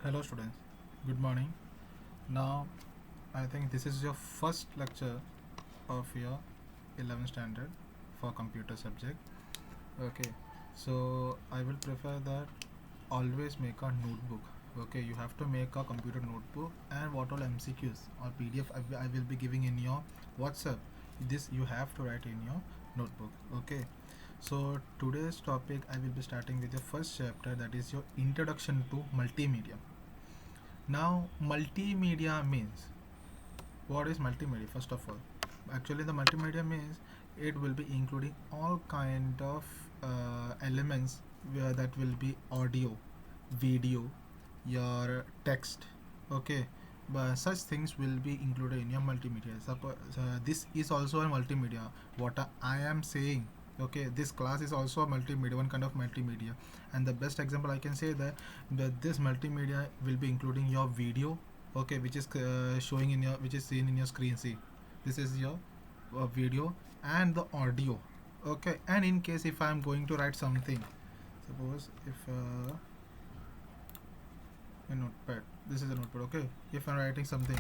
Hello students, good morning. Now I think this is your first lecture of your 11th standard for computer subject. Okay, so I will prefer that always make a notebook. Okay, you have to make a computer notebook and what all MCQs or PDF I will be giving in your WhatsApp. This you have to write in your notebook. Okay, so today's topic I will be starting with your first chapter, that is your introduction to multimedia. Now, multimedia means, what is multimedia? First of all, actually, the multimedia means it will be including all kind of elements where that will be audio, video, your text. Okay, but such things will be included in your multimedia. Suppose this is also a multimedia. What I am saying. Okay, this class is also a multimedia, one kind of multimedia, and the best example I can say that this multimedia will be including your video. Okay, which is showing in your, which is seen in your screen. See, this is your video and the audio. Okay, and in case if I am going to write something, suppose if a notepad, this is a notepad. Okay, if I'm writing something,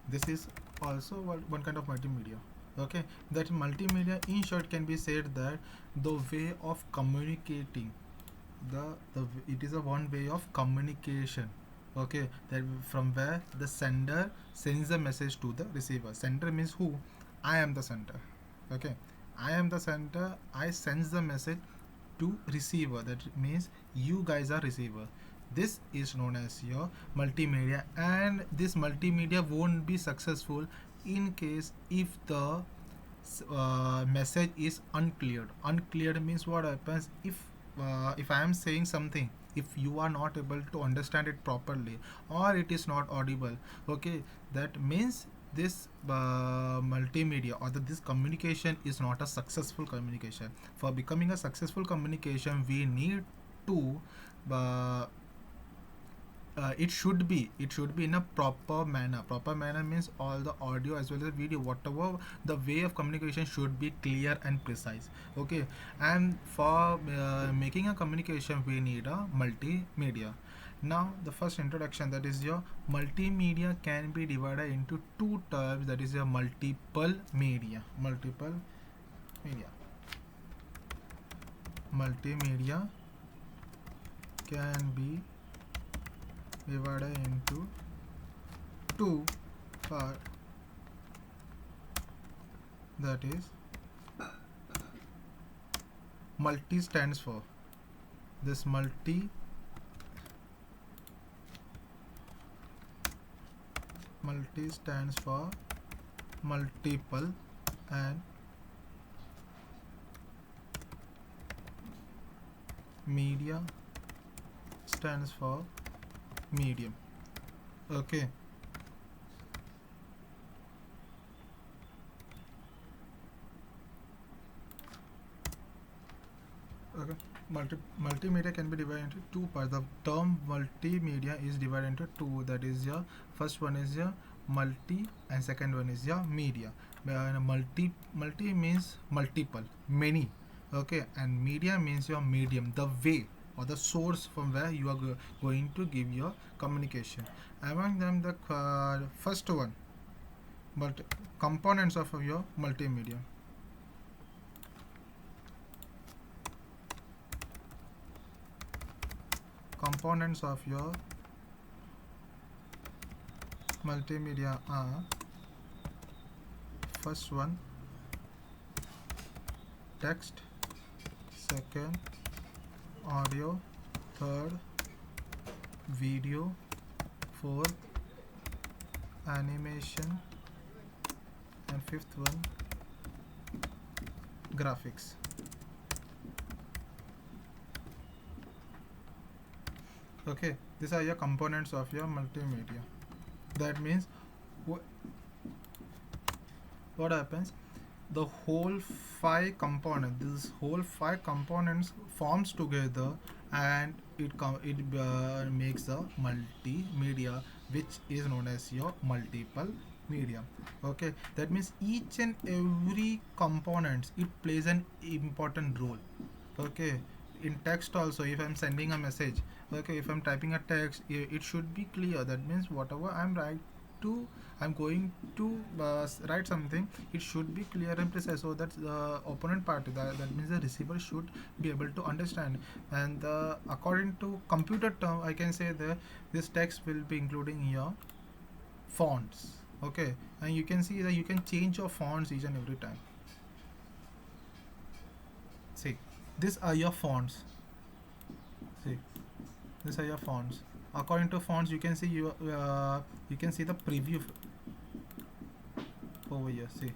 this is also one kind of multimedia. Okay, that multimedia in short can be said that the way of communicating, the it is a one way of communication. Okay, that from where the sender sends the message to the receiver. Sender means who? I am the sender. Okay, I am the sender. I sends the message to receiver. That means you guys are receiver. This is known as your multimedia, and this multimedia won't be successful in case if the message is uncleared. Uncleared means what happens if I am saying something, if you are not able to understand it properly or it is not audible. Okay, that means this multimedia or this communication is not a successful communication. For becoming a successful communication, we need to uh, it should be in a proper manner means all the audio as well as video, whatever the way of communication should be clear and precise. Okay, and for making a communication we need a multimedia. Now the first introduction, that is your multimedia can be divided into two types, that is your multiple media. Can be divided into two part, that is multi stands for, this multi stands for multiple, and media stands for medium. Okay, okay, multimedia can be divided into two parts. The term multimedia is divided into two, that is your first one is your multi and second one is your media. Multi means multiple, many. Okay, and media means your medium, the way or the source from where you are going to give your communication. Among them, the first one, but components of your multimedia. Components of your multimedia are: first one, text; second, audio; third, video; fourth, animation; and fifth one, graphics. Okay, these are your components of your multimedia. That means what happens, the whole five components, this whole five components forms together, and it makes a multimedia, which is known as your multiple media. Okay, that means each and every components, it plays an important role. Okay, in text also, if I'm sending a message, Okay, if I'm typing a text, it should be clear. That means whatever to I'm going to write something, it should be clear and precise, so that the opponent party, that means the receiver, should be able to understand. And according to computer term, I can say that this text will be including your fonts. Okay, and you can see that you can change your fonts each and every time. See, these are your fonts. See, these are your fonts. According to fonts, you can see the preview over here. See,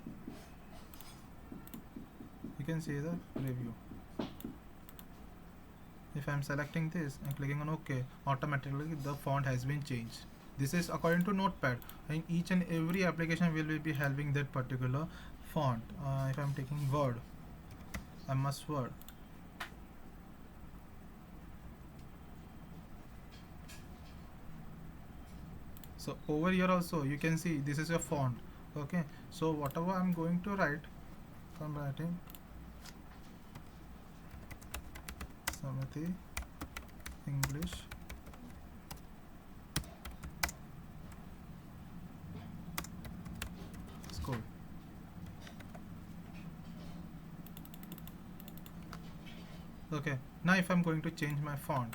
you can see the preview. If I'm selecting this and clicking on OK, automatically the font has been changed. This is according to Notepad, and each and every application will be having that particular font. If I'm taking Word, MS Word. So over here also you can see this is your font. Okay, so whatever I'm going to write, so I'm writing Samati English School. Okay, now if I'm going to change my font,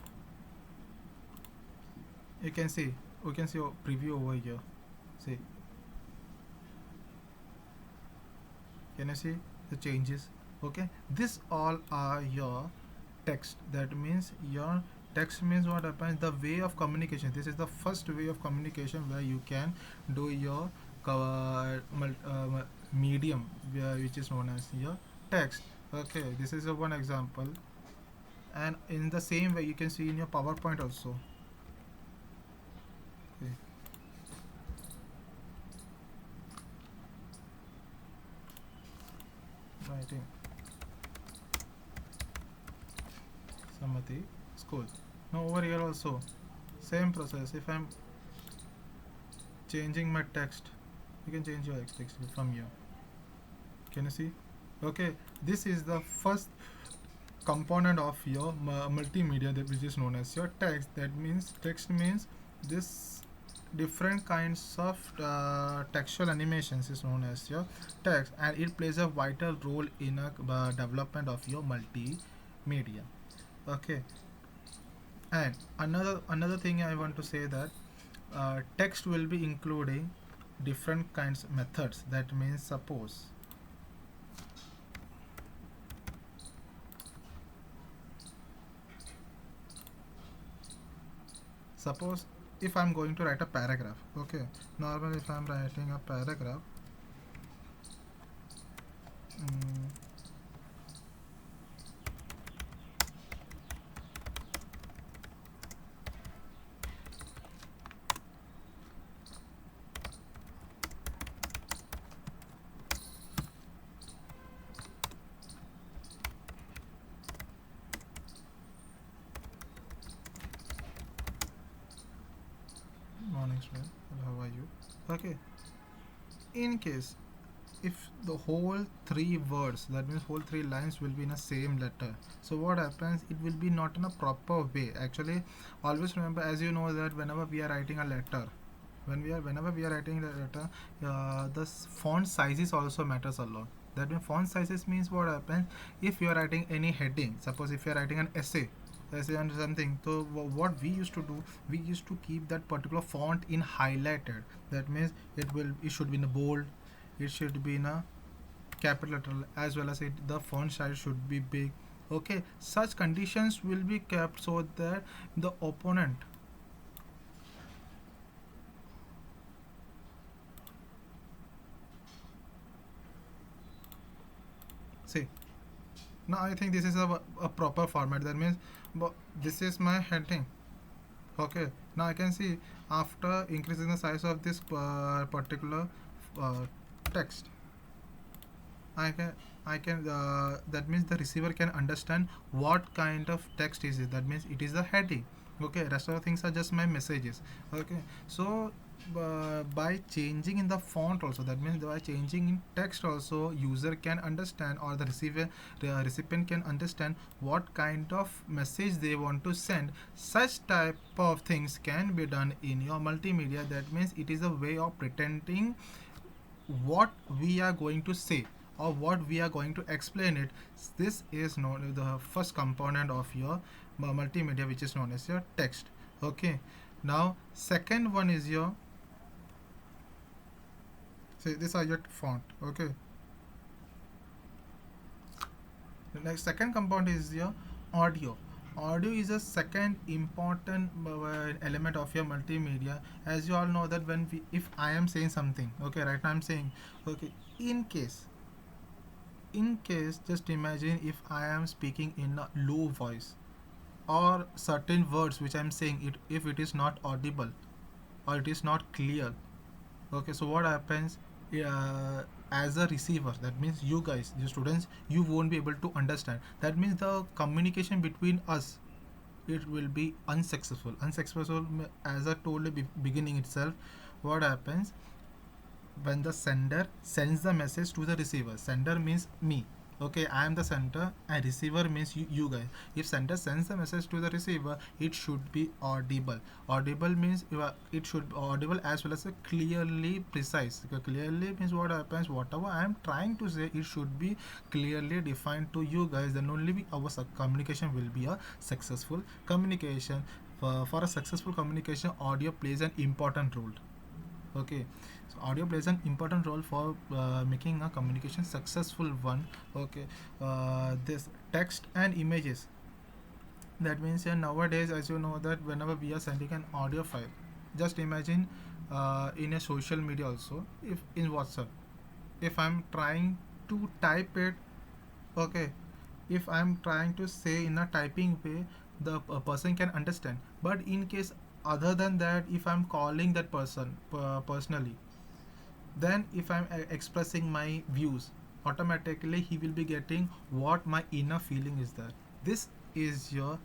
you can see, we can see a preview over here. See, can you see the changes? Okay, this all are your text. That means your text means what happens, the way of communication. This is the first way of communication where you can do your medium, which is known as your text. Okay, this is a one example, and in the same way you can see in your PowerPoint also. Okay. Writing Samati School. Now over here also same process. If I'm changing my text, you can change your text from here. Can you see? Okay, this is the first component of your multimedia, that which is known as your text. That means text means this different kinds of textual animations is known as your text, and it plays a vital role in a development of your multimedia. Okay, and another thing I want to say that text will be including different kinds of methods. That means suppose if I'm going to write a paragraph. Okay, normally if I'm writing a paragraph, mm, morning student, how are you? Okay, in case if the whole three words, that means whole three lines will be in a same letter, so what happens, it will be not in a proper way. Actually, always remember, as you know, that whenever we are writing a letter, whenever we are writing a letter, font sizes also matters a lot. That means font sizes means what happens, if you are writing any heading, suppose if you are writing an essay on something, so what we used to do, we used to keep that particular font in highlighted. That means it should be in a bold, it should be in a capital letter, as well as the font size should be big. Okay, such conditions will be kept so that the opponent, see, now I think this is a proper format. That means, this is my heading. Okay, now I can see, after increasing the size of this particular uh, text, I can that means the receiver can understand what kind of text is it. That means it is the heading. Okay, rest of the things are just my messages. Okay, so by changing in the font also, that means by changing in text also, user can understand, or the recipient can understand what kind of message they want to send. Such type of things can be done in your multimedia. That means it is a way of pretending what we are going to say or what we are going to explain it. This is known as the first component of your multimedia, which is known as your text. Okay, now second one is your, say these are your font. Okay, the next second component is your audio. Audio is a second important element of your multimedia. As you all know that when we, if I am saying something, okay, right now I'm saying, okay, in case, just imagine if I am speaking in a low voice, or certain words which I'm saying, it if it is not audible or it is not clear. Okay, so what happens, uh, as a receiver, that means you guys, the students, you won't be able to understand. That means the communication between us, it will be unsuccessful. As I told the beginning itself, what happens when the sender sends the message to the receiver. Sender means me. Okay, I am the sender, and receiver means you guys. If sender sends the message to the receiver, it should be audible. Audible means it should be audible as well as a clearly precise. Clearly means what happens, whatever I am trying to say, it should be clearly defined to you guys. Then only our communication will be a successful communication. For a successful communication, audio plays an important role. Okay, so audio plays an important role for making a communication successful one. Okay, this text and images, that means nowadays, as you know, that whenever we are sending an audio file, just imagine in a social media also, if in WhatsApp, if I'm trying to type it, okay, if I'm trying to say in a typing way, the person can understand. But in case other than that, if I'm calling that person personally, then if I'm expressing my views, automatically he will be getting what my inner feeling is there. This is your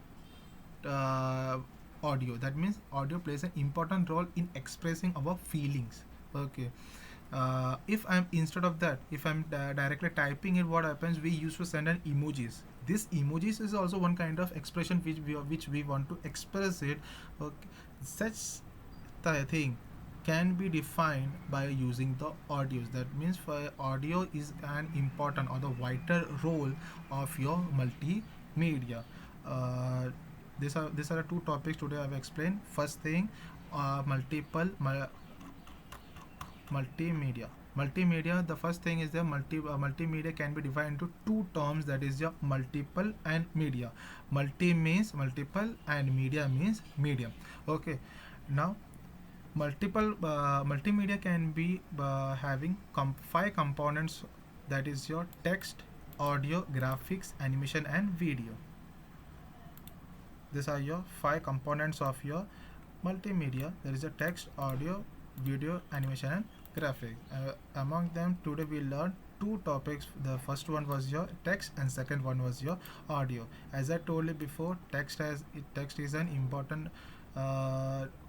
uh, audio. That means audio plays an important role in expressing our feelings. Okay, if I'm, instead of that, if I'm directly typing it, what happens, we used to send an emojis. This emojis is also one kind of expression which we want to express it. Okay, such thing can be defined by using the audios. That means for audio is an important or the vital role of your multimedia. uh, these are the two topics today I've explained. First thing, multimedia. Multimedia, the first thing is the multimedia can be divided into two terms, that is your multiple and media. Multi means multiple and media means medium. Okay, now multimedia can be having five components, that is your text, audio, graphics, animation and video. These are your five components of your multimedia. There is a text, audio, video, animation and graphic. Among them, today we learned two topics. The first one was your text and second one was your audio. As I told you before, text is an important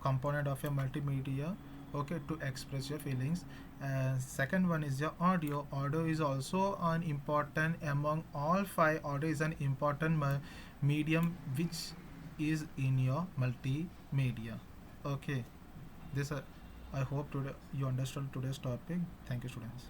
component of your multimedia, okay, to express your feelings. And second one is your audio. Audio is also an important, among all five, audio is an important medium which is in your multimedia. Okay, this I hope today you understood today's topic. Thank you, students.